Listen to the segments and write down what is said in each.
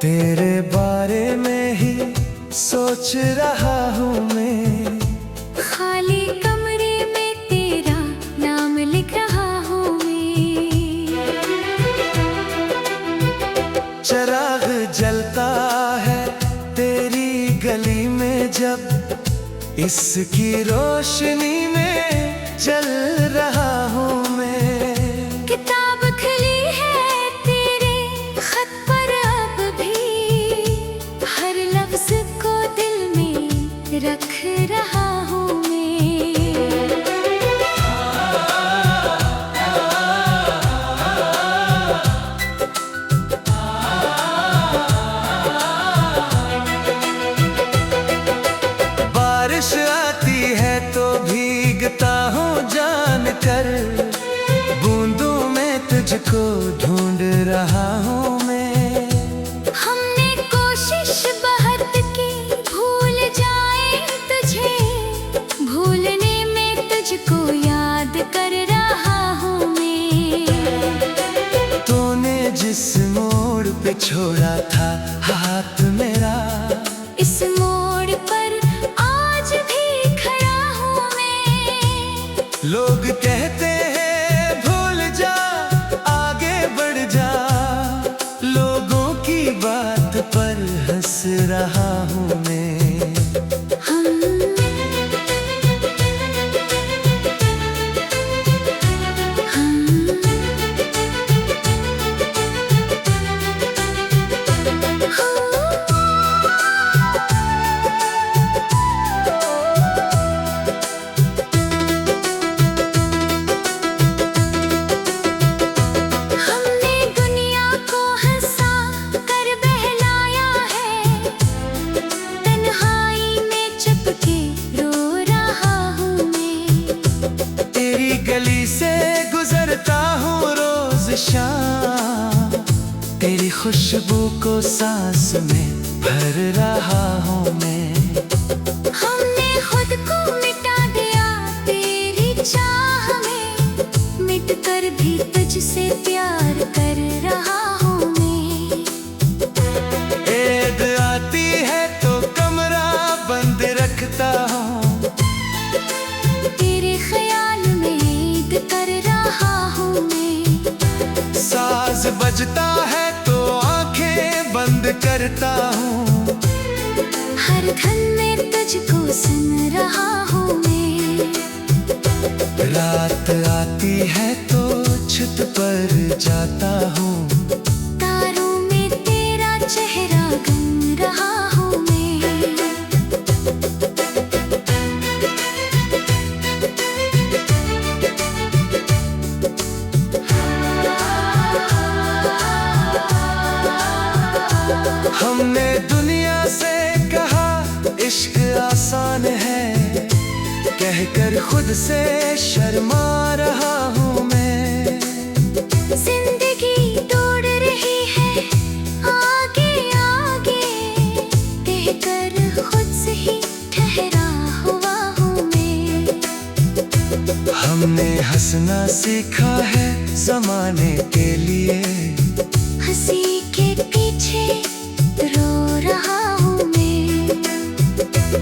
तेरे बारे में ही सोच रहा हूँ मैं। खाली कमरे में तेरा नाम लिख रहा हूँ मैं। चिराग जलता है तेरी गली में जब, इसकी रोशनी में चल रहा हूँ मैं। किताब खुली है तेरे खत पर अब भी, हर लफ्ज को दिल में रख रहा हूँ मैं। बारिश आती है तो भीगता हूँ जानकर, बूंदों में तुझको ढूंढ रहा हूँ मैं। हमने कोशिश बहुत की भूल जाए तुझे, भूलने में तुझको याद कर रहा हूँ मैं। तूने जिस मोड़ पे छोड़ा था हाथ मेरा, इस मोड़ पर आज भी खड़ा हूँ मैं। लोग कहते हैं भूल जा आगे बढ़ जा, लोगों की बात पर हंस रहा हूँ मैं। हमने दुनिया को हंसा कर बहलाया है, तन्हाई में चुपके रो रहा हूँ मैं। तेरी गली से गुजरता हूँ रोज शाम, तेरी खुशबू को सांस में भर रहा हूँ मैं। हमने खुद को मिटा दिया तेरी चाह में, मिट कर भी तुझसे प्यार कर रहा हूँ मैं। ईद आती है तो कमरा बंद रखता हूँ, तेरे ख्याल में ईद कर रहा हूँ मैं। साज बजता है तो आंखें बंद करता हूँ, हर धन में तुझको सुन रहा हूँ मैं। रात आती है तो छत पर जाता हूँ, तारों में तेरा चेहरा गन रहा हूँ मैं। हमने दुनिया से कहा इश्क आसान है, कहकर खुद से शर्मा रहा हूँ मैं। जिंदगी दौड़ रही है आगे आगे, कहकर खुद से ही ठहरा हुआ हूँ मैं। हमने हंसना सीखा है जमाने के लिए, हंसी के पीछे रो रहा हूँ मैं।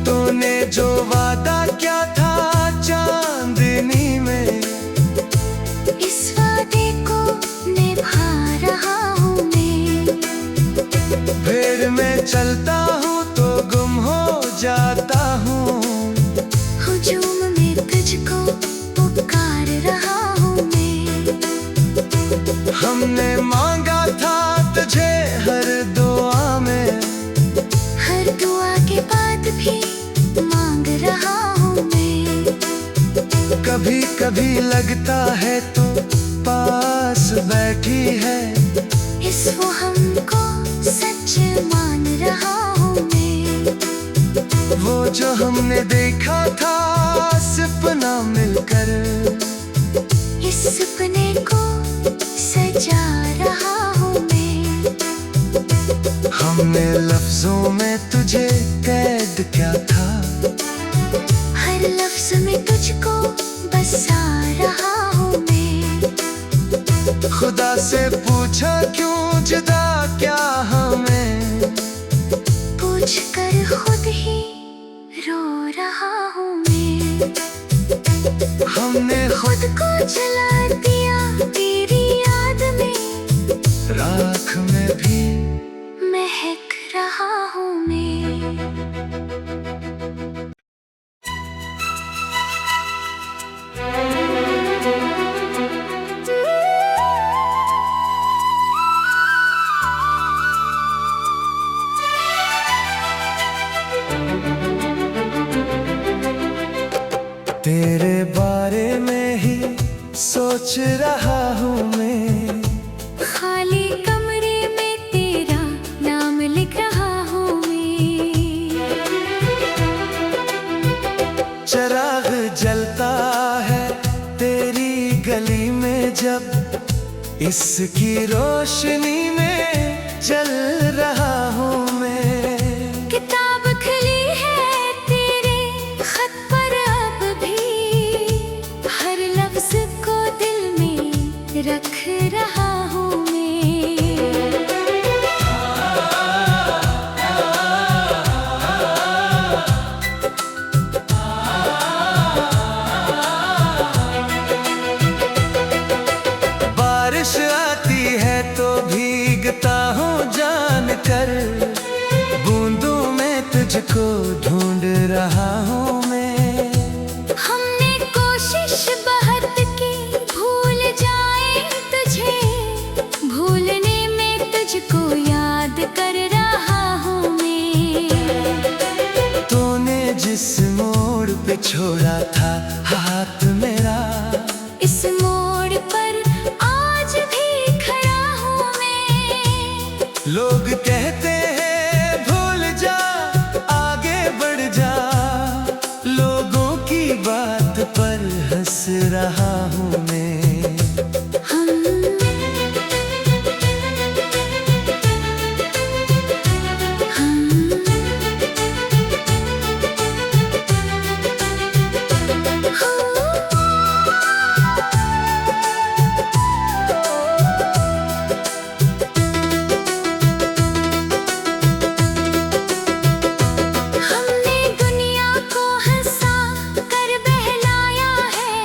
तूने जो वादा किया था चांदनी में, इस वादे को निभा रहा हूँ मैं। भीड़ में चलता हूँ तो गुम हो जाता हूँ, हुजूम में तुझको पुकार रहा हूँ मैं। हमने मांगा था तुझे हर दुआ में, हर दुआ के बाद भी मांग रहा हूँ मैं। कभी कभी लगता है तो पास बैठी है, इस वो हमको सच मान रहा हूँ मैं। वो जो हमने देखा था सपना मिलकर, इस सपने को सजा रहा हूँ मैं। हमने लफ्जों में तुझे कैद किया था, हर लफ्ज में तुझको बसा रहा हूँ मैं। खुदा से पूछा क्यों जुदा क्या हमें, हमने खुद को जला दिया तेरी याद में, राख में भी महक रहा हूँ मैं। तेरे बारे में ही सोच रहा हूँ मैं, खाली कमरे में तेरा नाम लिख रहा हूँ मैं। चिराग जलता है तेरी गली में जब, इसकी रोशनी में चल रहा हूँ मैं। किताब खुली है तेरे खत पर अब भी, हर लफ्ज को दिल में रख रहा हूँ मैं। बारिश आती है तो भीगता हूँ जान कर, बूंदों में तुझको ढूंढ रहा हूँ मैं। हमने कोशिश बहुत की भूल जाए तुझे, भूलने में तुझको याद कर रहा हूँ मैं। तूने जिस मोड़ पे छोड़ा था हाथ मेरा, इस मोड़ पर आज भी खड़ा हूँ मैं। लोग कहते हैं भूल जा आगे बढ़ जा, लोगों की बात पर हंस रहा हूँ मैं। हम हमने दुनिया को हंसा कर बहलाया है,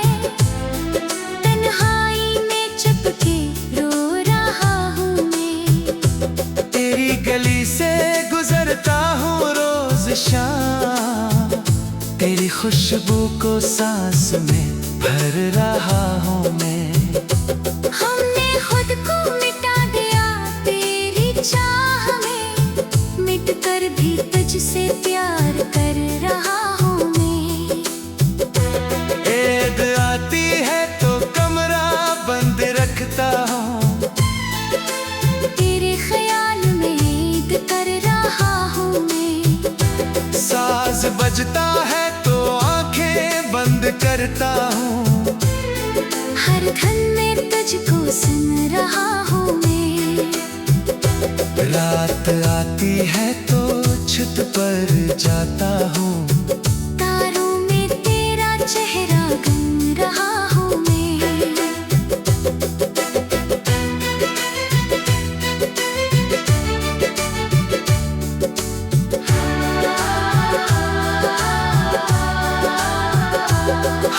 तन्हाई में चुपके रो रहा हूँ मैं। तेरी गली से गुजरता हूँ रोज शाम, तेरी खुशबू को सांस में भर रहा हूँ मैं। हमने खुद को मिटा दिया तेरी चाह में, मिट कर भी तुझसे प्यार कर रहा हूँ मैं। ईद आती है तो कमरा बंद रखता हूँ, तेरे ख्याल में ईद कर रहा हूँ मैं। साज बजता है तो आंखें बंद करता हूँ, हर धन में तुझको सुन रहा हूँ मैं। रात आती है तो छत पर जाता हूँ, तारों में तेरा चेहरा गन रहा हूँ मैं।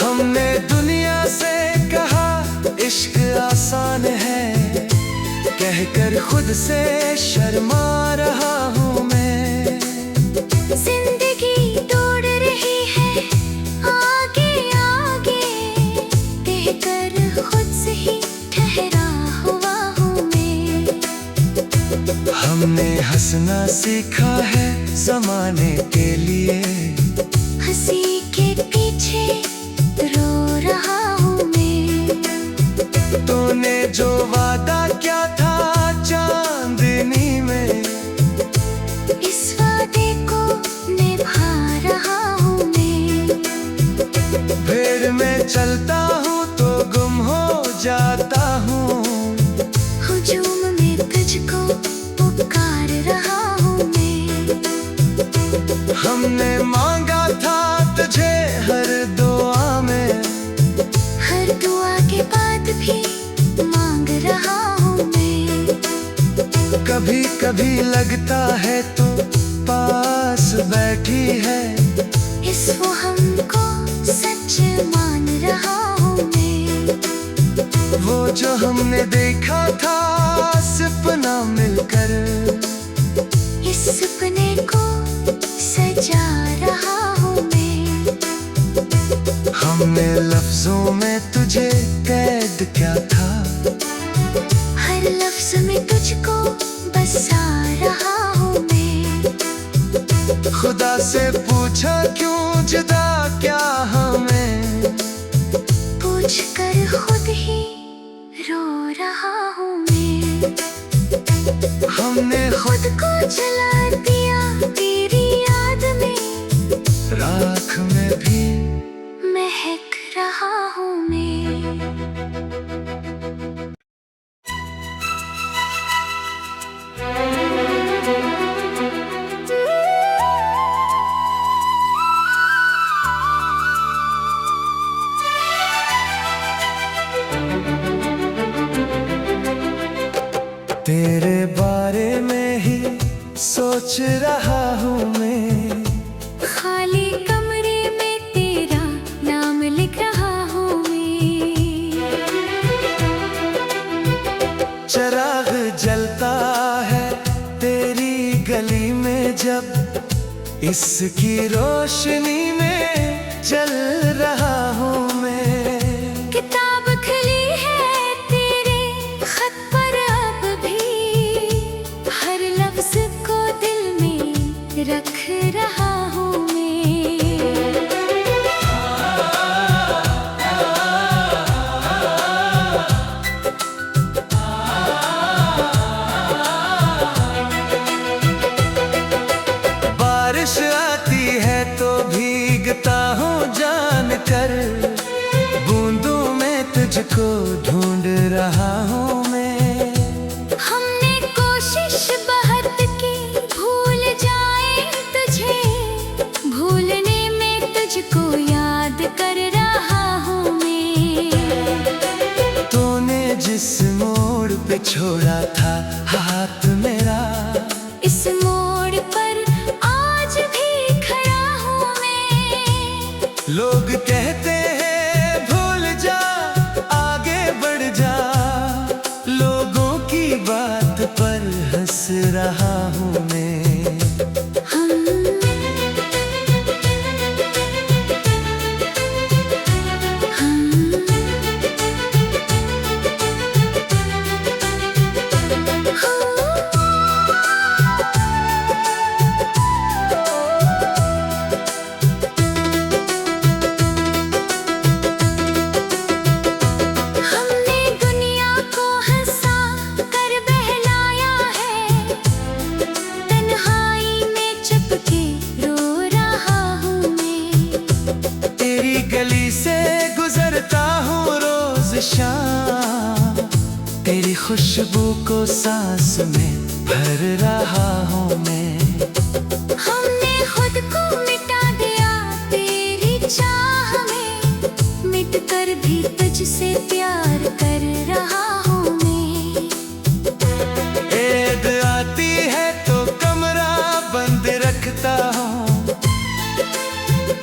हमने दुनिया से कहा इश्क आसान है, कहकर खुद से शर्मा रहा हूँ मैं। जिंदगी दौड़ रही है आगे आगे, कहकर खुद से ही ठहरा हुआ हूँ मैं। हमने हंसना सीखा है जमाने के लिए, हंसी के पीछे रो रहा हूँ मैं। तूने जो वादा किया था चांदनी में, इस वादे को निभा रहा हूँ मैं। भीड़ में चलता हूँ तो गुम हो जाता हूँ, हुजूम में तुझको पुकार रहा हूँ मैं। हमने मांगा था तुझे हर दुआ में, हर दुआ के बाद भी मांग रहा हूँ मैं। कभी कभी लगता है तू पास बैठी है, इस वो हमको सच मान रहा हूँ मैं। वो जो हमने देखा था सपना मिलकर, इस सपने को सजा रहा हूँ मैं। हमने लफ्जों में तुझे कैद किया था, हर लफ्ज में तुझको बसा रहा हूँ मैं। खुदा से पूछा क्यों जुदा क्या हमें, पूछ कर खुद ही रो रहा हूँ मैं। हमने खुद को जला दिया तेरी याद में, राख में भी महक रहा हूँ मैं। तेरे बारे में ही सोच रहा हूँ मैं, खाली कमरे में तेरा नाम लिख रहा हूँ मैं। चिराग जलता है तेरी गली में जब, इसकी रोशनी में चल रहा हूँ मैं। किताब खुली है तेरे खत पर अब भी, हर लफ्ज को दिल में रख रहा हूँ मैं। बारिश आती है तो भीगता हूँ जानकर, बूंदों में तुझको ढूंढ रहा हूँ मैं। हमने कोशिश बहुत की भूल जाए तुझे, भूलने में तुझको याद कर रहा हूँ मैं। तूने जिस मोड़ पे छोड़ा था हाथ मेरा, इस मोड़ पर आज भी खड़ा हूँ मैं। लोग कहते हैं भूल जा आगे बढ़ जा, लोगों की बात पर हंस रहा हूँ मैं। हम हमने दुनिया को हंसा कर बहलाया है, तन्हाई में चुपके रो रहा हूँ मैं। तेरी गली से गुजरता हूँ रोज शाम, तेरी खुशबू को सांस में भर रहा हूँ मैं। हमने खुद को मिटा दिया तेरी चाह में, मिट कर भी तुझसे प्यार कर रहा हूँ मैं। ईद आती है तो कमरा बंद रखता हूँ,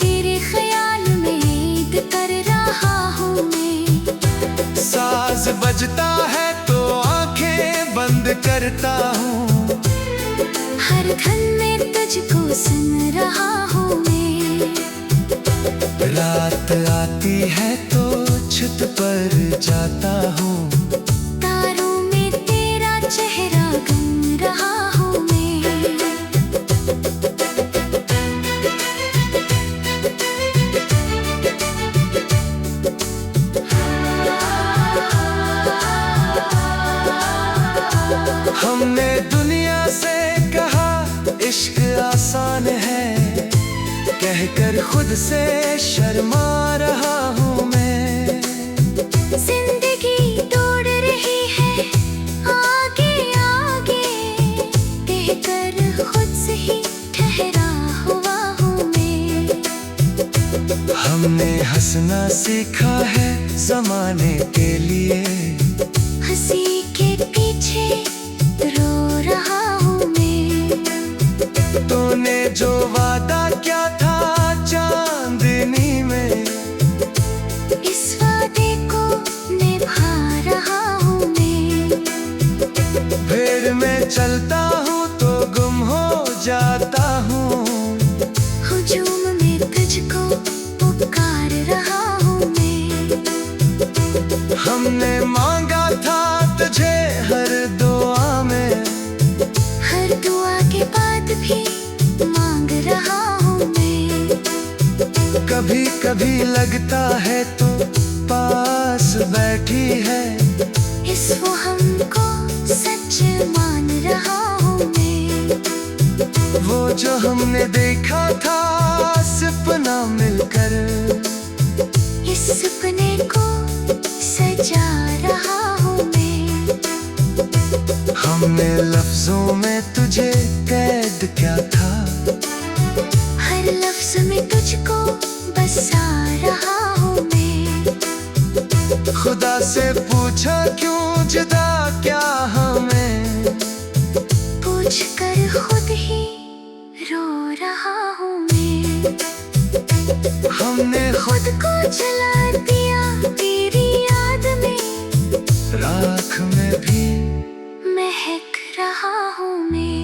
तेरे ख्याल में ईद कर रहा हूँ मैं। साज बजता है तो आंखें बंद करता हूँ, हर धन में तुझको सुन रहा हूँ मैं। रात आती है तो छत पर जाता हूँ, तारों में तेरा चेहरा गन रहा हूँ मैं। हमने दुनिया से कहा इश्क आसान है, कहकर खुद से शर्मा रहा हूँ मैं। जिंदगी दौड़ रही है आगे आगे, कहकर खुद से ही ठहरा हुआ हूँ मैं। हमने हंसना सीखा है जमाने के लिए, हंसी के पीछे रो रहा हूँ मैं। तूने जो वादा किया था चांदनी में, में चलता हूँ तो गुम हो जाता हूँ। हुजूम में तुझको पुकार रहा हूँ मैं। हमने मांगा था तुझे हर दुआ में, हर दुआ के बाद भी मांग रहा हूँ मैं। कभी कभी लगता है तो पास बैठी है, इस वो हमको सच मान रहा हूँ मैं। वो जो हमने देखा था सपना मिलकर, इस सपने को सजा रहा हूँ मैं। हमने लफ्जों में तुझे कैद किया था, हर लफ्ज में तुझको बसा रहा हूँ मैं। खुदा से पूछा क्यों जुदा क्या हमें, पूछ कर खुद ही रो रहा हूँ मैं। हमने खुद को जला दिया तेरी याद में, राख में भी महक रहा हूँ मैं।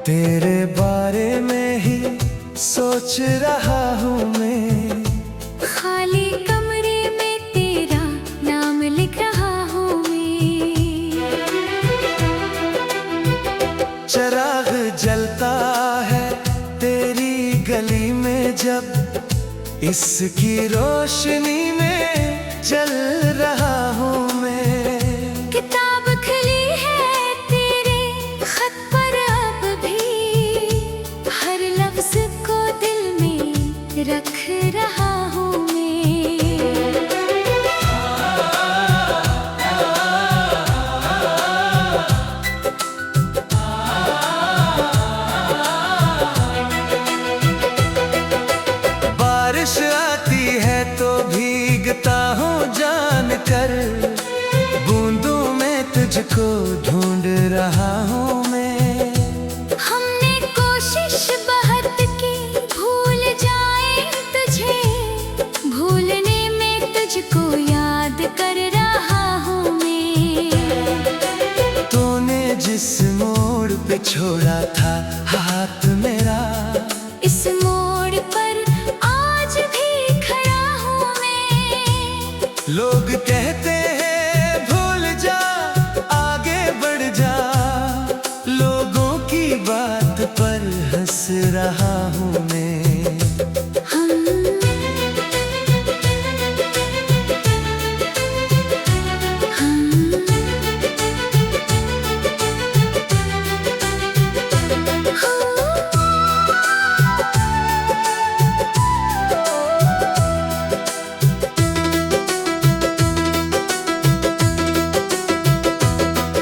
तेरे बारे में ही सोच रहा हूँ मैं, खाली कमरे में तेरा नाम लिख रहा हूँ मैं। चिराग जलता है तेरी गली में जब, इसकी रोशनी में चल रहा हूँ मैं। किताब खुली है तेरे खत पर अब भी, हर लफ्ज को दिल में रख रहा हूँ मैं। बारिश आती है तो भीगता हूँ जान कर, बूंदों में तुझको ढूंढ रहा हूँ मैं। हमने कोशिश बहुत की भूल जाए तुझे, भूलने में तुझको याद कर रहा हूँ मैं। तूने जिस मोड़ पे छोड़ा था हाथ मेरा, इस मोड़ पर आज भी खड़ा हूँ मैं। लोग कहते हैं भूल जा आगे बढ़ जा, लोगों की बात पर हंस रहा हूँ मैं।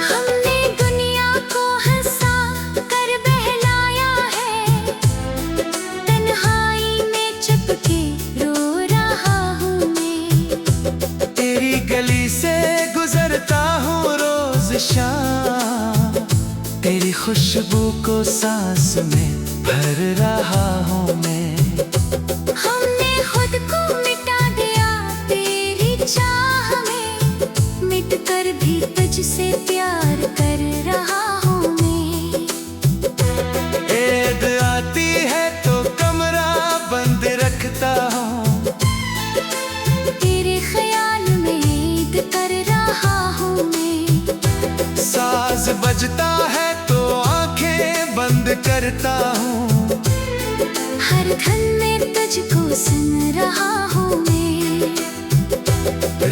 हमने दुनिया को हंसा कर बहलाया है, तन्हाई में चुपके रो रहा हूँ मैं। तेरी गली से गुजरता हूँ रोज शाम, तेरी खुशबू को सांस में भर रहा हूँ मैं। हमने खुद को मिटा दिया तेरी चाह में, मिट कर भी तुझसे प्यार कर रहा हूँ मैं। ईद आती है तो कमरा बंद रखता हूँ, तेरे ख्याल में ईद कर रहा हूँ मैं। साज बजता है तो आंखें बंद करता हूँ, हर धन में तुझको सुन रहा हूँ मैं।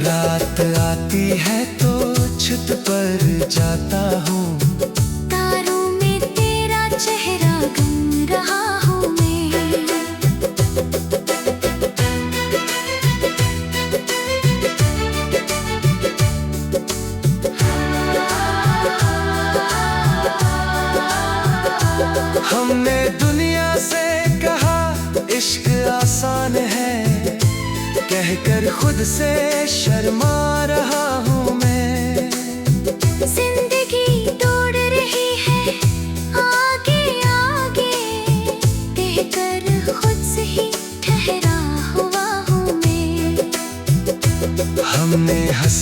रात आती है तो छत पर जाता हूँ, तारों में तेरा चेहरा गम रहा हूँ मैं। हमने दुनिया से कहा इश्क आसान है, कहकर खुद से शर्मा रहा हूँ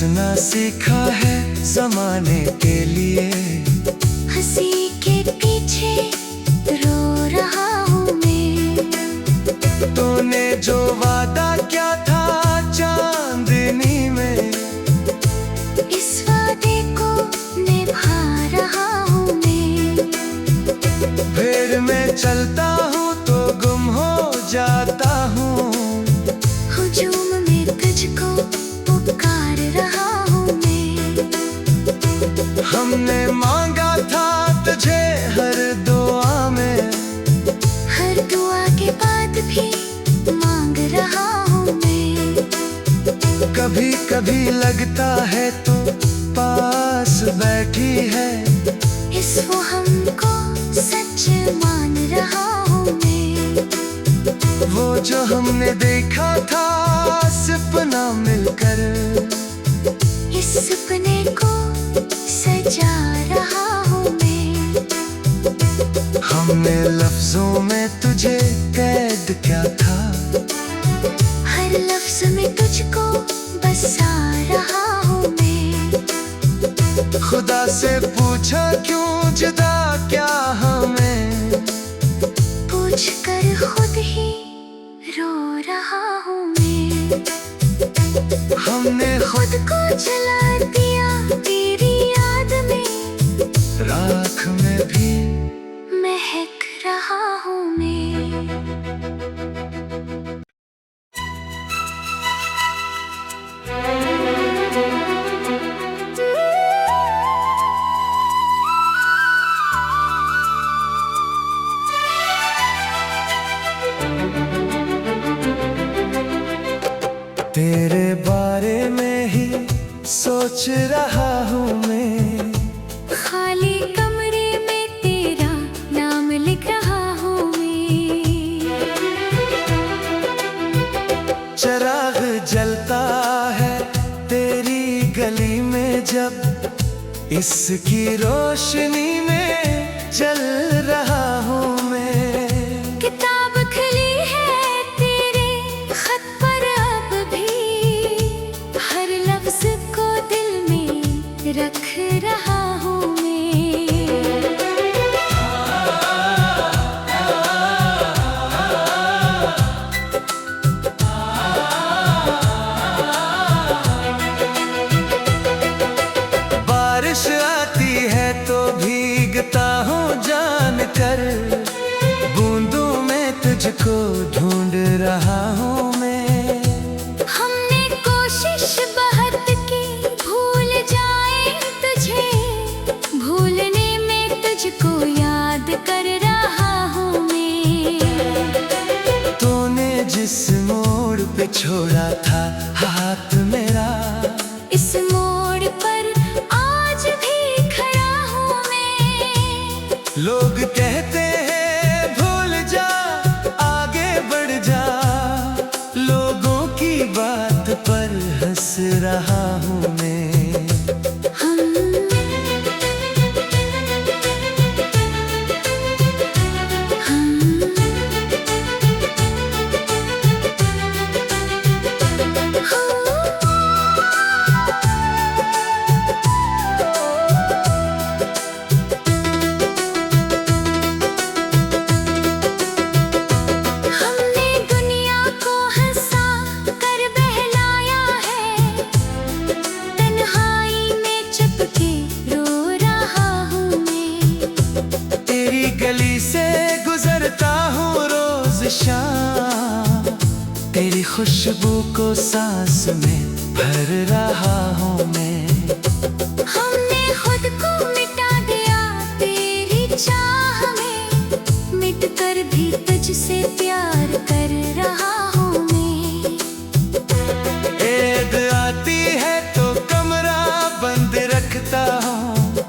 हंसना सीखा है जमाने के लिए, हंसी के पीछे रो रहा हूँ मैं। तूने जो वादा किया था चांदनी में, इस वादे को निभा रहा हूँ मैं। फिर मैं चलता हूँ तो गुम हो जाता हूँ, हुजूम में तुझको पुकार रहा हूँ मैं। हमने मांगा था तुझे हर दुआ में, हर दुआ के बाद भी मांग रहा हूँ मैं। कभी कभी लगता है तू पास बैठी है, इस वो हमको सच मान रहा हूँ मैं। वो जो हमने देखा था सपना मिलकर, इस सपने को सजा रहा हूँ मैं। हमने लफ्जों में तुझे कैद किया था, हर लफ्ज में तुझको बसा रहा हूँ मैं। खुदा से पूछा क्यों जुदा क्या हमें, पूछ कर खुद ही रो रहा हूँ मैं। हमने खुद को जला दिया तेरी याद में, राख में भी महक रहा हूँ मैं। तेरे बारे में ही सोच रहा हूँ मैं, खाली कमरे में तेरा नाम लिख रहा हूँ मैं। चिराग जलता है तेरी गली में जब, इसकी रोशनी में चल रहा हूँ मैं। किताब खुली है तेरे खत पर अब भी, हर लफ्ज को दिल में रख रहा हूँ मैं। बारिश आती है तो भीगता हूँ जान कर, बूंदों में तुझको ढूंढ रहा हूँ मैं। हमने कोशिश बहुत की भूल जाए तुझे, भूलने में तुझको याद कर रहा हूँ मैं। तूने जिस मोड़ पे छोड़ा था हाथ मेरा, इस मोड़ पर आज भी खड़ा हूँ मैं। लोग कहते हैं भूल जा आगे बढ़ जा, लोगों की बात पर हंस रहा हूँ मैं। हम हमने दुनिया को हंसा कर बहलाया है, तन्हाई में चुपके रो रहा हूँ मैं। तेरी गली से गुजरता हूँ रोज शाम, तेरी खुशबू को सांस में भर रहा हूँ मैं। हमने खुद को मिटा दिया तेरी चाह में, मिट कर भी तुझसे प्यार कर रहा हूँ मैं। ईद आती है तो कमरा बंद रखता हूँ,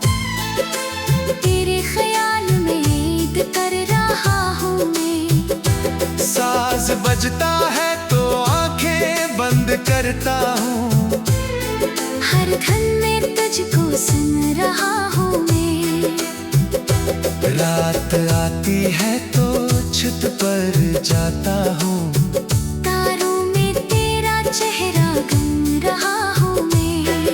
तेरे ख्याल में ईद कर रहा हूँ मैं। साज बजता है तो आंखें बंद करता हूँ, हर धन में तुझको सुन रहा हूँ मैं। रात आती है तो छत पर जाता हूँ, तारों में तेरा चेहरा गन रहा हूँ मैं।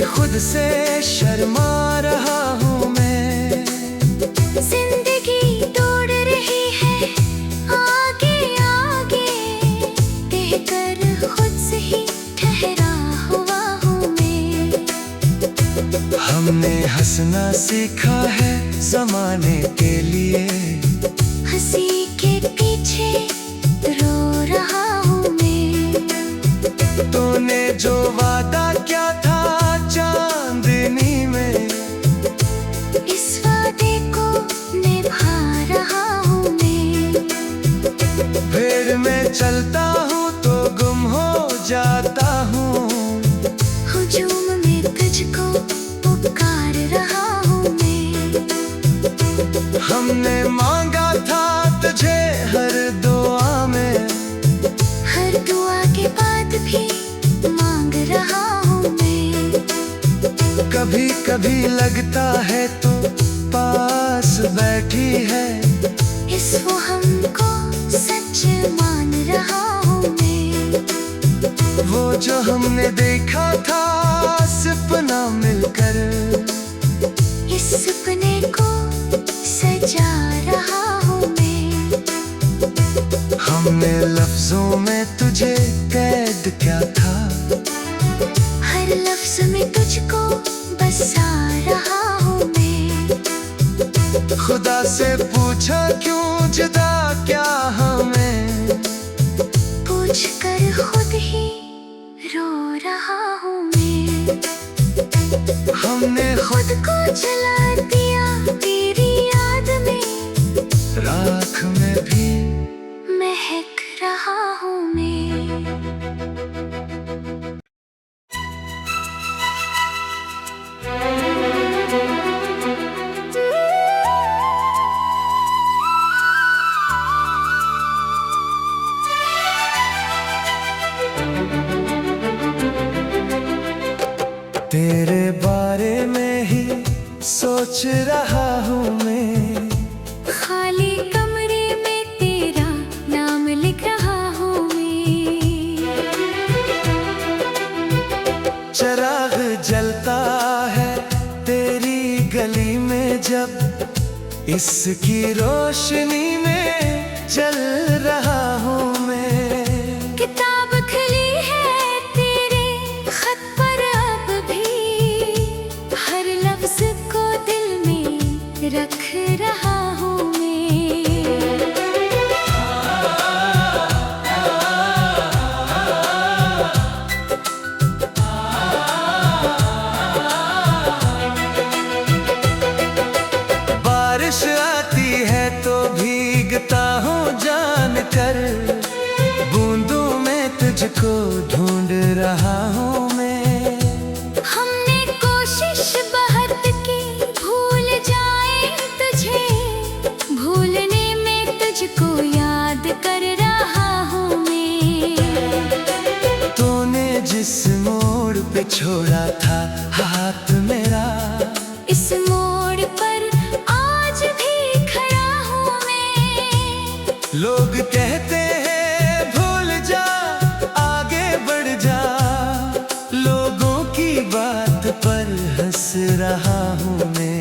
फिर खुद से शर्मा रहा हूँ मैं। जिंदगी दौड़ रही है आगे आगे, कहकर खुद से ही ठहरा हुआ हूँ मैं। हमने हंसना सीखा है जमाने के लिए, हंसी के पीछे रो रहा हूँ मैं। तूने जो वादा किया था चांदनी में, इस वादे को निभा रहा हूँ मैं। फिर मैं चलता हूँ तो गुम हो जाता हूँ, हुजूम में तुझको पुकार रहा हूँ मैं। हमने मांगा था तुझे हर दुआ में, हर दुआ के बाद भी मांग रहा हूँ मैं। कभी कभी लगता है तो पास बैठी है, इस वो हमको सच मान रहा हूँ मैं। वो जो हमने देखा था सपना मिलकर, इस सपने को सजा रहा हूँ मैं। हमने लफ्जों में तुझे कैद किया था, हर लफ्ज में तुझको बसा रहा हूँ मैं। खुदा से पूछा क्यों जुदा क्या हमें, पूछ कर खुद ही रो रहा हूँ मैं। हमने खुद को जला दिया तेरी याद में, राख में भी महक रहा हूँ मैं। तेरे बारे में ही सोच रहा हूँ मैं, खाली कमरे में तेरा नाम लिख रहा हूँ मैं। चिराग जलता है तेरी गली में जब, इसकी रोशनी में चल रहा हूँ मैं। किताब खुली है तेरे खत पर अब भी, हर लफ्ज को दिल में रख रहा हूँ मैं। बारिश आती है तो भीगता हूँ जानकर, बूंदों में तुझको ढूंढ रहा हूँ मैं। हमने कोशिश बहुत की भूल जाए तुझे, भूलने में तुझको याद कर रहा हूँ मैं। तूने जिस मोड़ पे छोड़ा था हाथ मेरा, इस मोड़ पर आज भी खड़ा हूँ मैं। लोग कहते हैं भूल जा आगे बढ़ जा, लोगों की बात पर हंस रहा हूँ मैं।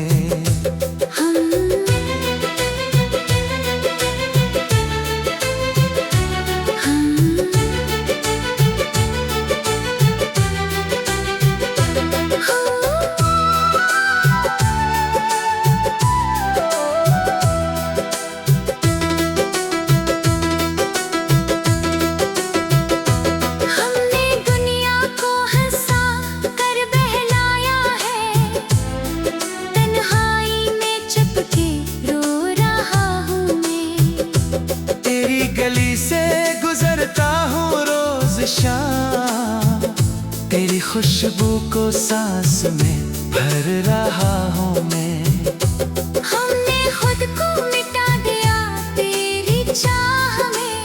हमने दुनिया को हंसा कर बहलाया है, तन्हाई में चुपके रो रहा हूँ मैं। तेरी गली से गुजरता हूँ रोज शाम, तेरी खुशबू को सांस में भर रहा हूँ मैं। हमने खुद को मिटा दिया तेरी चाह में,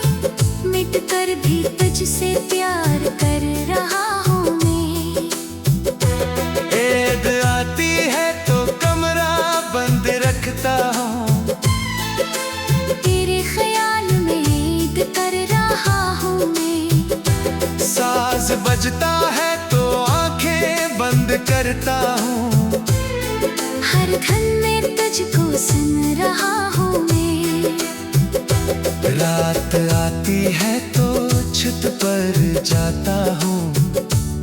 मिट कर भी तुझसे प्यार कर रहा हूँ मैं। ईद आती है तो कमरा बंद रखता हूँ, तेरे ख्याल में ईद कर रहा हूँ मैं। साज बजता है तो आंखें बंद करता हूँ। हर धन में तुझको सुन रहा हूँ मैं। रात आती है तो छत पर जाता हूँ।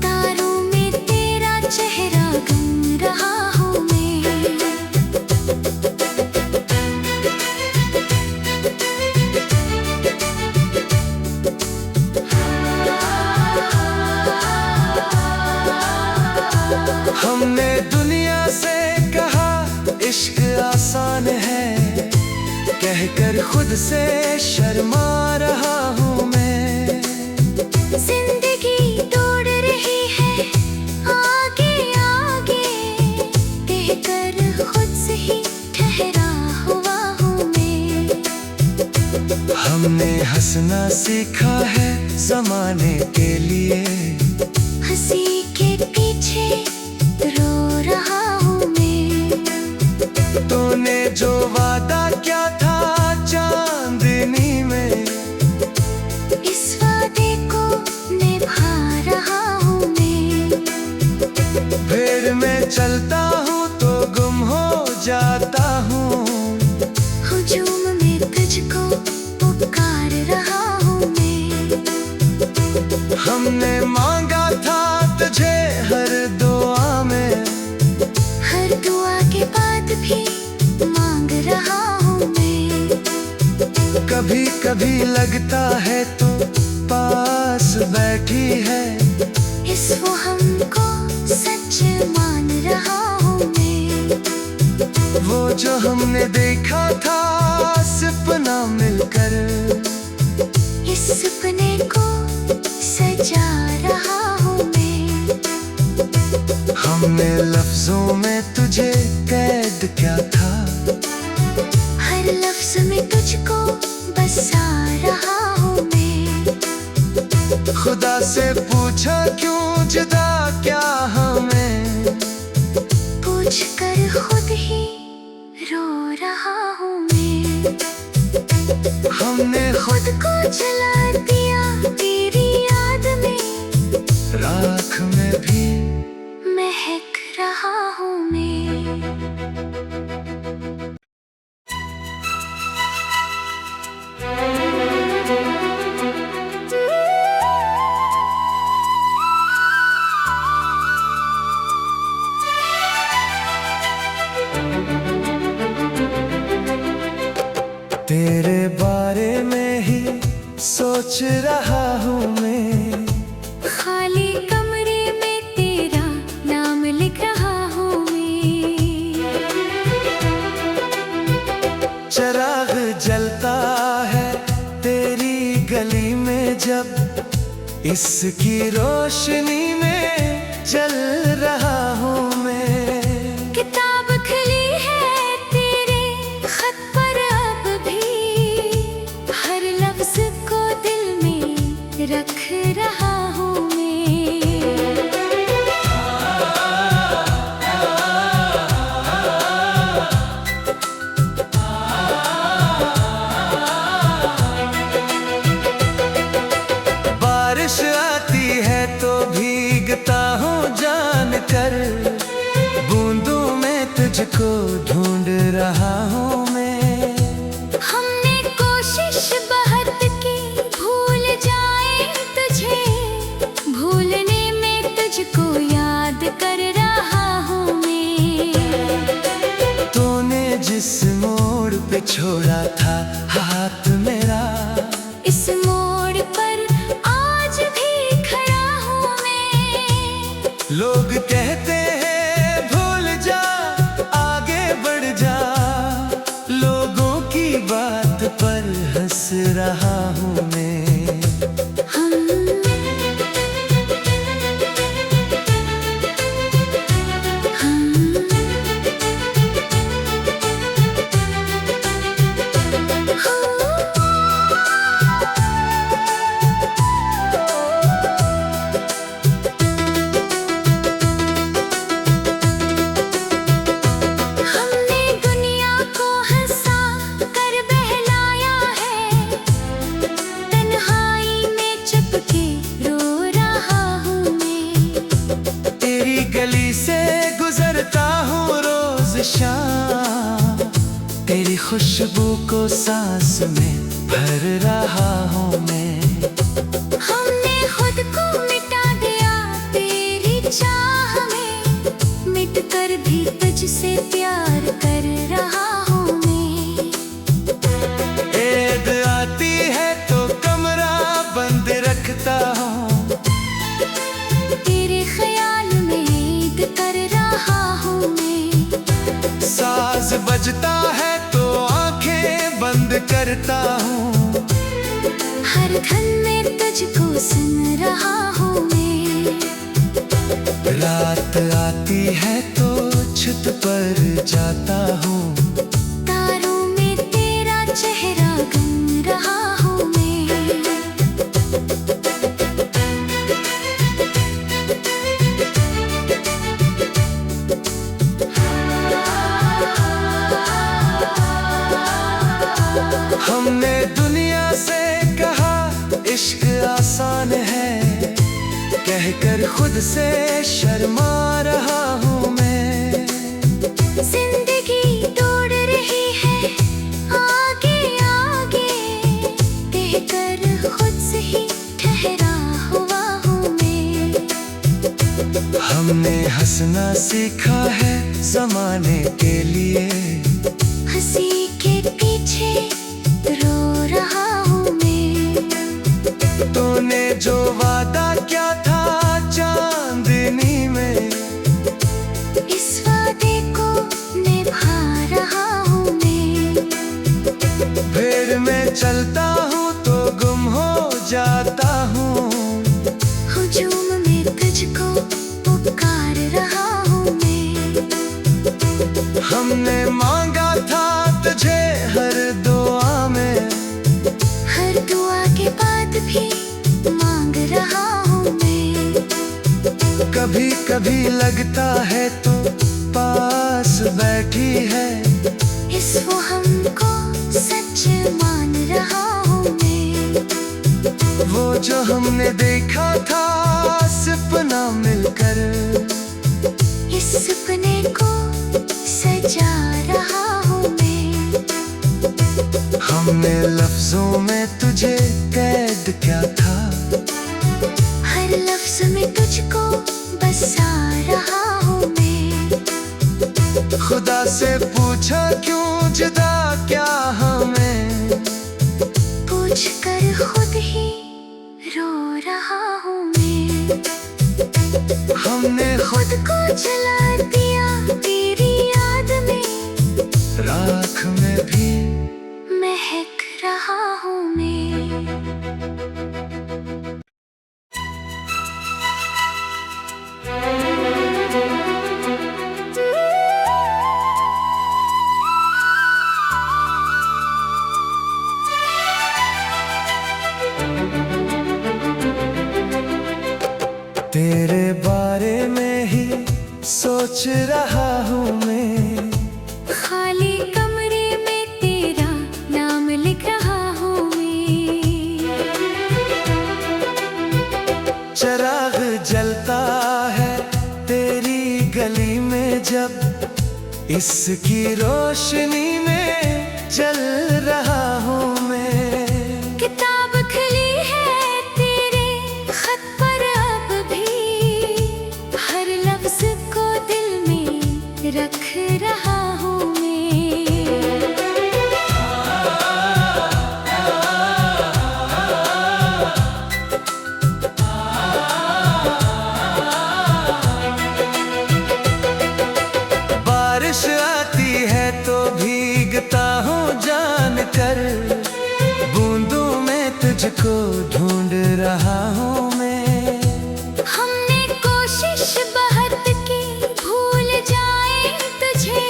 तारों में तेरा चेहरा गन रहा हूँ मैं। हमने दुनिया से कहा इश्क आसान है, कहकर खुद से शर्मा रहा हूँ मैं। जिंदगी दौड़ रही है आगे आगे, कहकर खुद से ही ठहरा हुआ हूँ मैं। हमने हंसना सीखा है जमाने के लिए, हंसी के पीछे रो रहा हूँ मैं। तूने जो वादा किया था चांदनी में, इस वादे को निभा रहा हूँ मैं। फिर मैं चलता हूँ तो गुम हो जाता हूँ। हुजूम में तुझको पुकार रहा हूँ मैं। हमने मांगा था तुझे हर दुआ में, हर दुआ के बाद भी मांग रहा हूँ मैं। कभी कभी लगता है तो पास बैठी है, इस वो हमको सच मान रहा हूँ मैं। वो जो हमने देखा था सपना मिलकर, इस सपने को सजा रहा हूँ मैं। हमने लफ्जों में तुझे कैद किया था, हर लफ्ज में तुझको बसा रहा हूँ मैं। खुदा से पूछा क्यों जुदा क्या हमें, पूछ कर खुद ही रो रहा हूँ मैं। हमने खुद को जला दिया तेरी याद में, राख में भी महक रहा हूँ मैं। तेरे बारे में ही सोच रहा हूँ मैं। खाली कमरे में तेरा नाम लिख रहा हूँ मैं। चिराग जलता है तेरी गली में जब, इसकी रोशनी में चल रहा हूँ मैं। किताब खुली है तेरे खत पर अब भी, हर लफ्ज को दिल में रख रहा हूँ मैं। बारिश आती है तो भीगता हूँ जानकर, बूंदों में तुझको ढूंढ रहा हूँ मैं। हमने कोशिश बहुत की भूल जाए तुझे, भूलने में तुझको याद कर रहा हूँ मैं। तूने जिस मोड़ पे छोड़ा था हाथ मेरा, इस मोड़ पर आज भी खड़ा हूँ मैं। लोग कहते हैं भूल जा आगे बढ़ जा, लोगों की बात पर हंस रहा हूँ मैं। हम हमने दुनिया को हंसा कर बहलाया है, शाम तेरी खुशबू को सांस में भर रहा हूँ मैं। हमने खुद को मिटा दिया तेरी चाह में, मिट कर भी तुझसे प्यार कर रहा हूँ मैं। ईद आती है तो कमरा बंद रखता हूँ, तेरे ख्याल में ईद कर रहा हूँ मैं। साज बजता है तो आंखें बंद करता हूँ, हर धन में तुझको सुन रहा हूँ मैं। रात आती है तो छत पर जाता हूँ, तारों में तेरा चेहरा गन रहा हूँ मैं। हमने दुनिया से कहा इश्क आसान है, कहकर खुद से शर्मा रहा हूँ मैं। जिंदगी दौड़ रही है आगे आगे, कहकर खुद से ही ठहरा हुआ हूँ मैं। हमने हंसना सीखा है जमाने के लिए, हंसी के पीछे रो रहा हूँ मैं। तूने जो वादा किया था चांदनी में, इस वादे को निभा रहा हूँ मैं। भीड़ में चलता हूँ तो गुम हो जाता हूँ, हुजूम में तुझको पुकार रहा हूँ मैं। हमने मांगा था तुझे हर दुआ में, हर दुआ के बाद भी मांग रहा हूँ मैं। कभी कभी लगता है तो पास बैठी है, इस वो हमको सच मान रहा हूँ मैं। वो जो हमने देखा था सपना मिलकर, इस सपने को सजा रहा हूँ मैं। हमने लफ्जों में तुझे कैद किया था, हर लफ्ज में तुझको बसा रहा हूँ मैं। खुदा से पूछा क्यों जुदा क्या हमें, पूछ कर खुद ही रो रहा हूँ मैं। हमने खुद को जला दिया तेरी याद में, राख में भी महक रहा हूँ मैं। तेरे बारे में ही सोच रहा हूँ मैं, खाली कमरे में तेरा नाम लिख रहा हूँ मैं। चिराग जलता है तेरी गली में जब, इसकी रोशनी में चल रहा हूँ मैं। किताब खुली है तेरे खत पर अब भी, हर लफ्ज को दिल में रख रहा हूँ मैं। बारिश आती है तो भीगता हूँ जान कर, बूंदों में तुझको ढूंढ रहा हूँ मैं। हमने कोशिश बहुत की भूल जाए तुझे,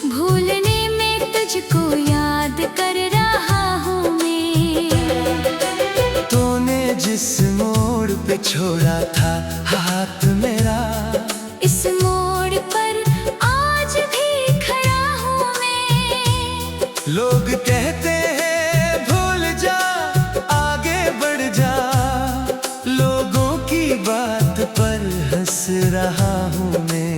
भूलने में तुझको याद कर रहा हूँ मैं। तूने जिस मोड़ पे छोड़ा था हाथ मेरा, इस मोड़ पर आज भी खड़ा हूँ मैं। लोग कहते हैं भूल जा आगे बढ़ जा, लोगों की बात पर हंस रहा हूँ मैं।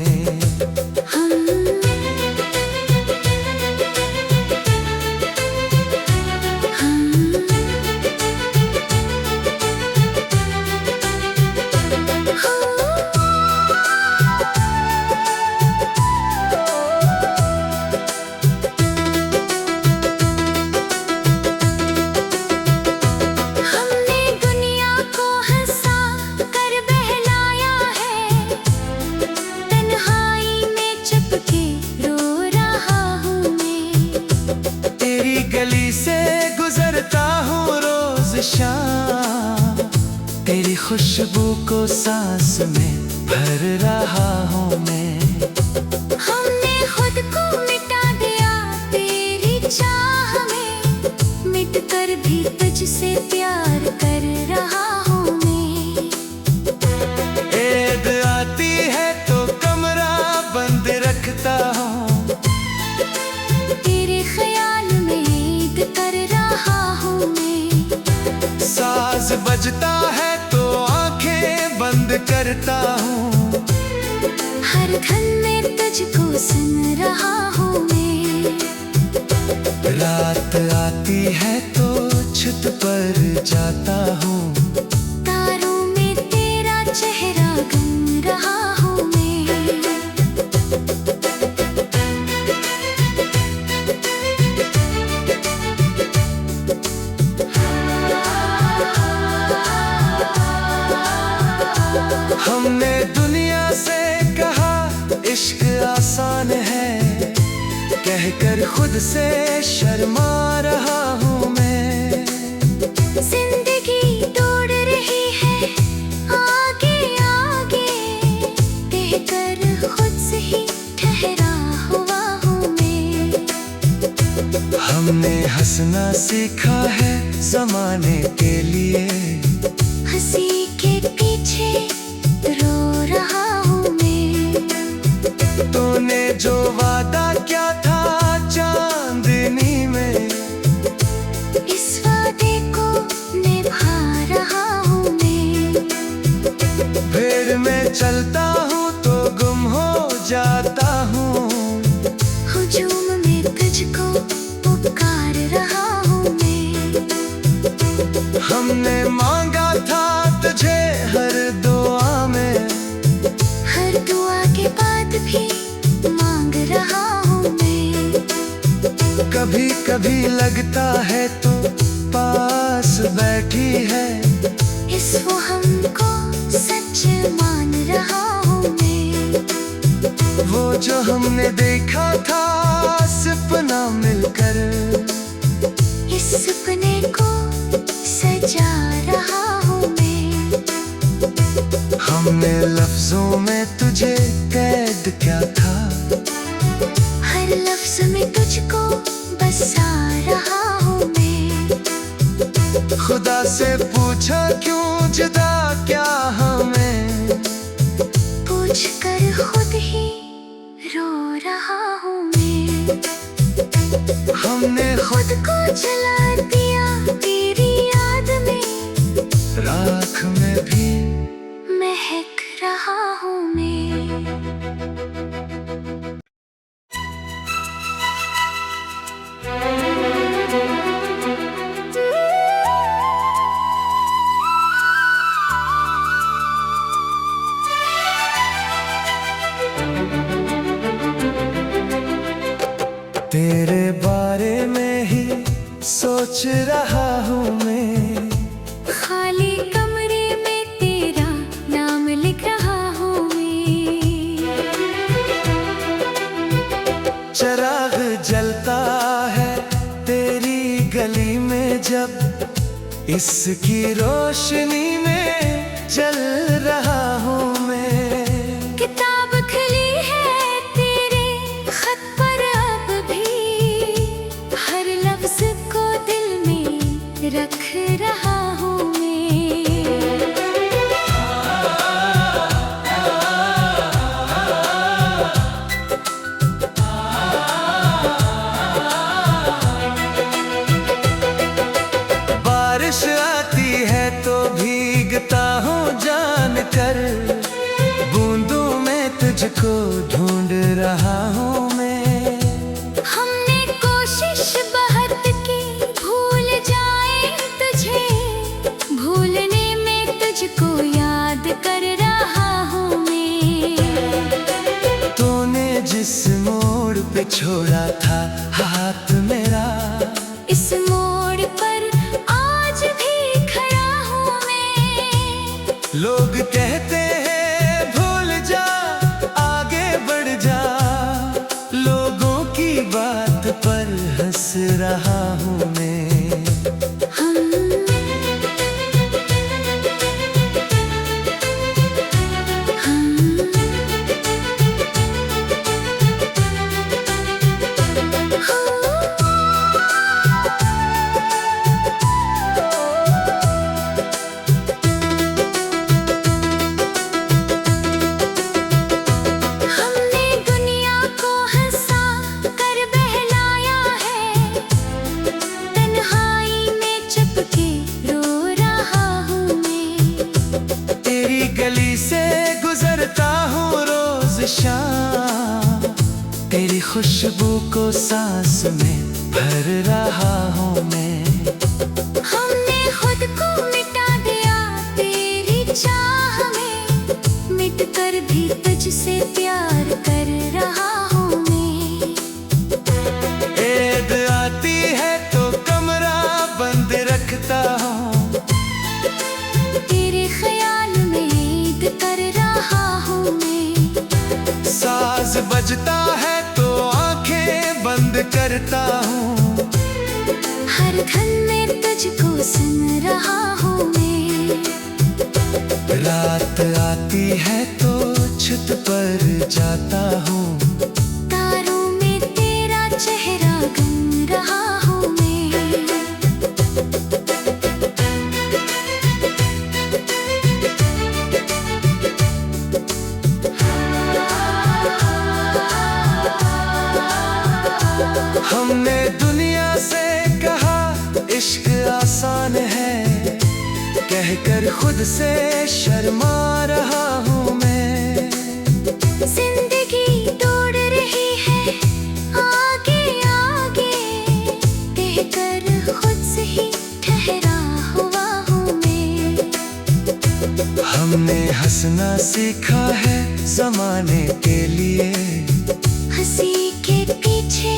खुशबू को सांस में भर रहा हूँ मैं। हमने खुद को मिटा दिया तेरी चाह में, मिट कर भी तुझसे प्यार कर रहा हूँ मैं। नींद आती है तो कमरा बंद रखता हूँ, तेरे ख्याल में ईद कर रहा हूँ मैं। साज बजता है तो आंखें बंद करता हूँ, हर धन में तुझको सुन रहा हूँ मैं। रात आती है तो छत पर जाता हूँ, तारों में तेरा चेहरा गन रहा हूँ मैं। हमने दुनिया से कहा इश्क आसान है, कहकर खुद से शर्मा रहा हूँ मैं। जिंदगी दौड़ रही है आगे आगे, कहकर खुद से ही ठहरा हुआ हूँ मैं। हमने हंसना सीखा है जमाने के लिए, हंसी के पीछे रो रहा हूँ मैं। तूने जो वादा किया था चांदनी में, इस वादे को निभा रहा हूँ मैं। फिर मैं चलता हूँ तो गुम हो जाता हूँ, हुजूम में तुझको पुकार रहा हूँ मैं। हमने मांगा था तुझे हर दुआ में, हर दुआ के बाद भी मांग रहा हूँ मैं। कभी कभी लगता है तो पास बैठी है, इस वो हमको सच मान रहा हूँ मैं। वो जो हमने देखा था सपना मिलकर, इस सपने को सजा रहा हूँ मैं। हमने लफ्जों में तुझे कैद किया था, हर लफ्ज में तुझको बसा रहा हूँ मैं। खुदा से पूछा क्यों जुदा क्या हमें, पूछ कर खुद ही रो रहा हूँ मैं। हमने खुद को जला दिया तेरी याद में, राख में भी महक रहा हूँ मैं। तेरे बारे में ही सोच रहा हूँ मैं, खाली कमरे में तेरा नाम लिख रहा हूँ मैं। चिराग जलता है तेरी गली में जब, इसकी रोशनी में चल रहा हूँ मैं। किताब खुली है तेरे खत पर अब भी, हर लफ्ज को दिल में रख रहा हूँ मैं। बारिश आती है तो भीगता हूँ जानकर, बूंदों में तुझको ढूंढ रहा हूँ मैं। हमने कोशिश बहुत की भूल जाए तुझे, भूलने में तुझको याद कर रहा हूँ मैं। तूने जिस मोड़ पे छोड़ा था हाथ मेरा, इस मोड़ पर आज भी खड़ा हूँ मैं। लोग कहते हैं भूल जा आगे बढ़ जा, लोगों की बात पर हंस रहा हूँ मैं। हम शाम तेरी खुशबू को सांस में भर रहा हूँ मैं। हमने खुद को मिटा दिया तेरी चाह में, मिट कर भी तुझसे प्यार कर रहा हूँ मैं। ईद आती है तो कमरा बंद रखता हूँ, तेरे ख्याल में ईद कर रहा हूँ मैं। साज बजता है तो आंखें बंद करता हूँ, हर धन में तुझको सुन रहा हूँ मैं। रात आती है तो छत पर जाता हूँ, तारों में तेरा चेहरा गन रहा हूँ मैं। हमने दुनिया से कहा इश्क आसान है, कहकर खुद से शर्मा रहा हूँ मैं। जिंदगी दौड़ रही है आगे आगे, कहकर खुद से ही ठहरा हुआ हूँ मैं। हमने हंसना सीखा है जमाने के लिए, हंसी के पीछे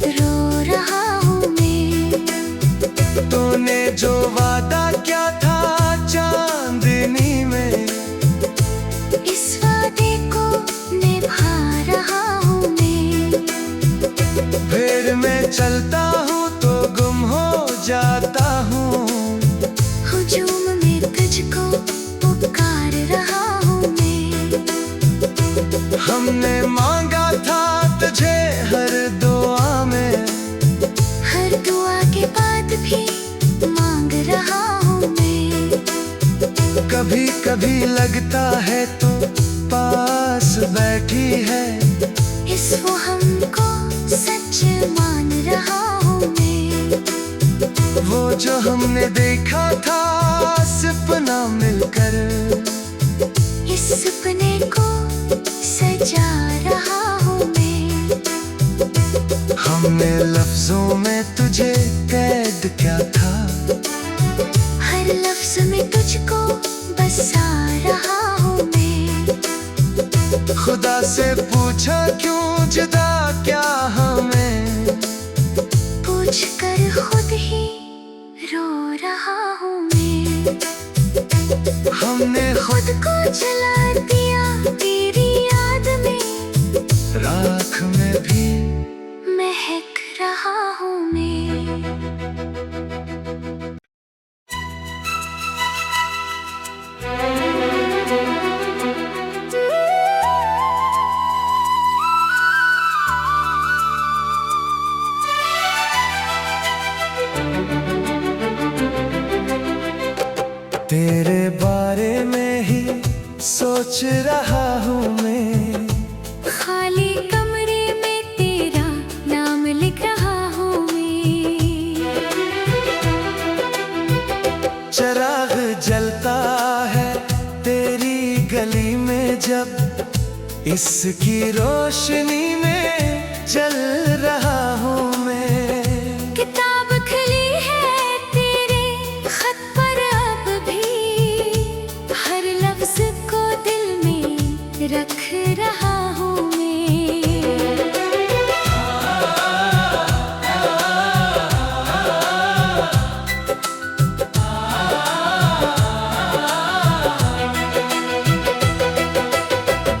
रो रहा हूँ मैं। तूने जो वादा किया था चांदनी में, इस वादे को निभा रहा हूँ मैं। फिर मैं चलता हूँ तो गुम हो जाता हूँ, हुजूम में तुझको पुकार रहा हूँ मैं। हमने मांगा था तुझे हर दुआ में, हर दुआ के बाद भी मांग रहा हूँ मैं। कभी कभी लगता है तो पास बैठी है, इस वो हमको सच मान रहा हूँ मैं। वो जो हमने देखा था सपना मिलकर, इस सपने को सजा रहा हूँ मैं। हमने लफ्जों में तुझे कैद किया था, हर लफ्ज में तुझको बसा रहा हूँ मैं। खुदा से पूछा क्यों जुदा क्या हमें, पूछ कर खुद ही रो रहा हूँ मैं। हमने खुद को जला दिया तेरी याद में, राख में भी महक रहा हूँ मैं। तेरे बारे में ही सोच रहा हूँ मैं, खाली कमरे में तेरा नाम लिख रहा हूँ मैं। चिराग जलता है तेरी गली में जब, इसकी रोशनी में चल रहा हूँ मैं। किताब खुली है तेरे खत पर अब भी, हर लफ्ज को दिल में रख रहा हूँ मैं।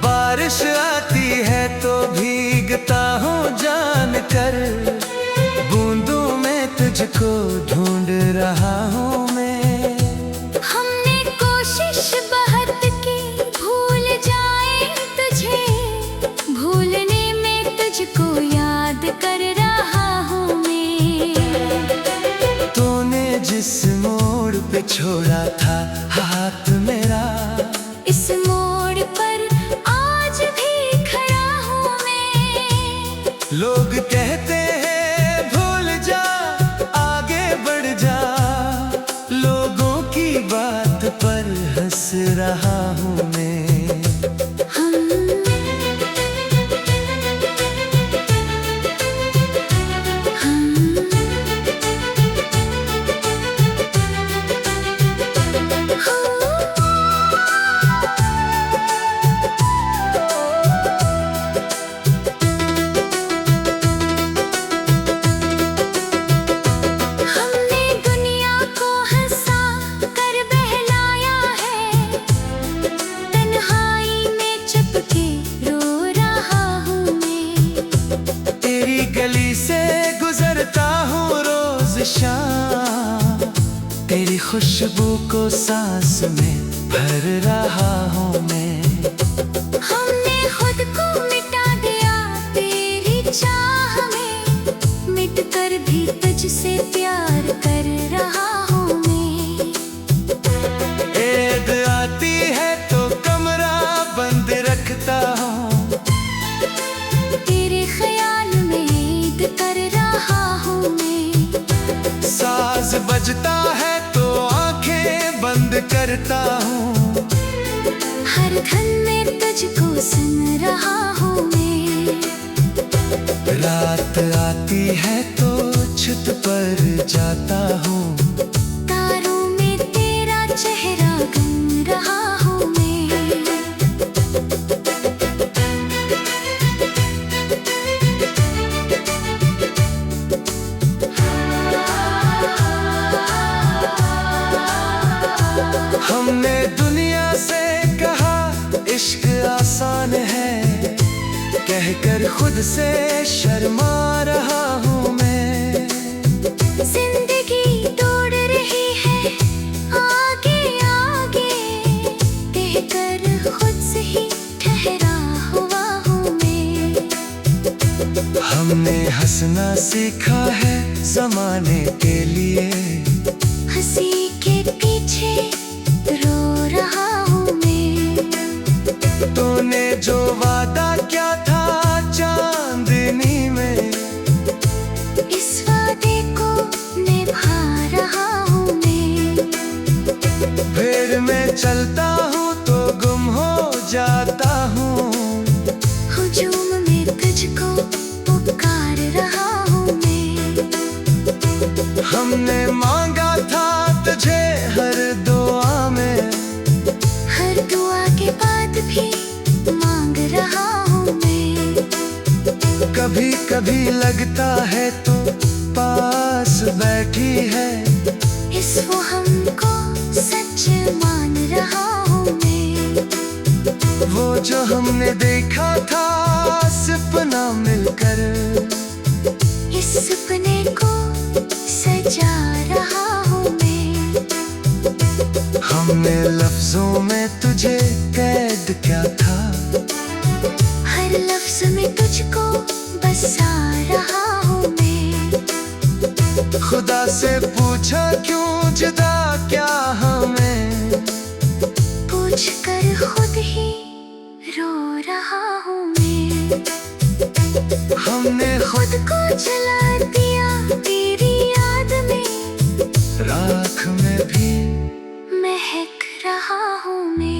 बारिश आती है तो भीगता हूँ जान कर, बूंदों में तुझको ढूंढ रहा हूँ मैं। हमने कोशिश बहुत की भूल जाए तुझे, भूलने में तुझको याद कर रहा हूँ मैं। तूने जिस मोड़ पे छोड़ा था हाथ मेरा, इस मोड़ पर आज भी खड़ा हूँ मैं। लोग कहते हैं भूल जा आगे बढ़ जा, लोगों की बात पर हंस रहा हूँ मैं। शाम, तेरी खुशबू को सांस में भर रहा हूँ मैं। हमने खुद को मिटा दिया तेरी चाह में, मिट कर भी तुझसे प्यार कर रहा हूँ मैं। नींद आती है तो कमरा बंद रखता हूँ, तेरे ख्याल में ईद कर रहा हूँ मैं। साज बजता है तो आंखें बंद करता हूँ, हर धन में तुझको सुन रहा हूँ मैं। रात आती है तो छत पर जाता हूँ, तारों में तेरा चेहरा गन रहा हूँ मैं। हमने दुनिया से कहा इश्क आसान है, कहकर खुद से शर्मा रहा हूँ मैं। जिंदगी दौड़ रही है आगे आगे, कहकर खुद से ही ठहरा हुआ हूँ मैं। हमने हंसना सीखा है जमाने के लिए, हंसी के पीछे रो रहा हूँ मैं। तूने जो वादा किया था चांदनी में, इस वादे को निभा रहा हूँ मैं। फिर मैं चलता हूँ तो गुम हो जाता हूँ, हुजूम में तुझको पुकार रहा हूँ मैं। हमने मांगा था तुझे हर दुआ में, हर दुआ के बाद भी मांग रहा हूँ मैं। कभी कभी लगता है तू पास बैठी है, इस वो हमको सच मान रहा हूँ मैं। वो जो हमने देखा था सपना मिलकर, इस सपने को सजा रहा हूँ मैं। हमने लफ्जों में तुझे कैद किया था, हर लफ्ज में तुझको बसा रहा हूँ मैं। खुदा से पूछा क्यों जुदा क्या हमें, पूछ कर खुद ही रो रहा हूँ मैं। हमने खुद को जला दिया तेरी याद में, राख में भी महक रहा हूँ मैं।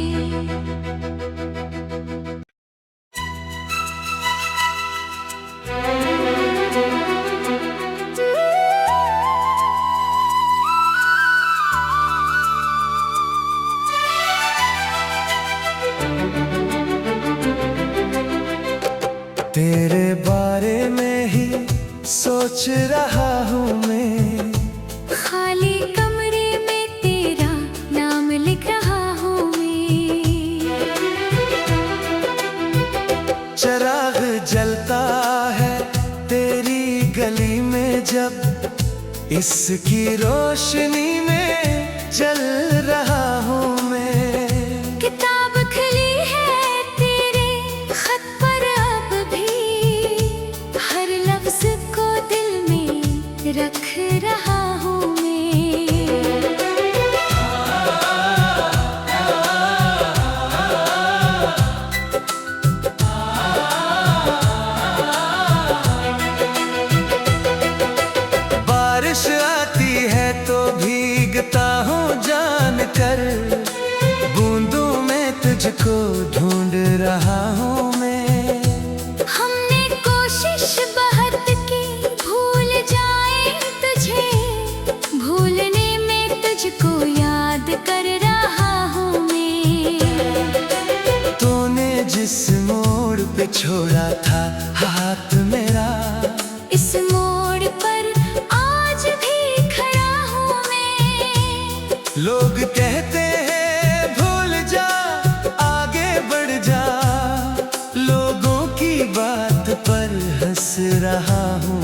तेरे बारे में ही सोच रहा हूँ मैं, खाली कमरे में तेरा नाम लिख रहा हूँ मैं। चिराग जलता है तेरी गली में जब, इसकी रोशनी में चल रहा हूँ मैं। किताब खुली है तेरे खत पर अब भी, हर लफ्ज को दिल में रख रहा हूँ मैं। बारिश आती है तो भीगता हूँ जानकर, बूंदों में तुझको ढूंढ रहा हूँ मैं। हमने कोशिश बहुत की भूल जाए तुझे, भूलने में तुझको याद कर रहा हूँ मैं। तूने जिस मोड़ पे छोड़ा था हाथ मेरा, इस मोड़ पर आज भी खड़ा हूँ मैं। लोग कहते हैं भूल जा आगे बढ़ जा, लोगों की बात पर हंस रहा हूँ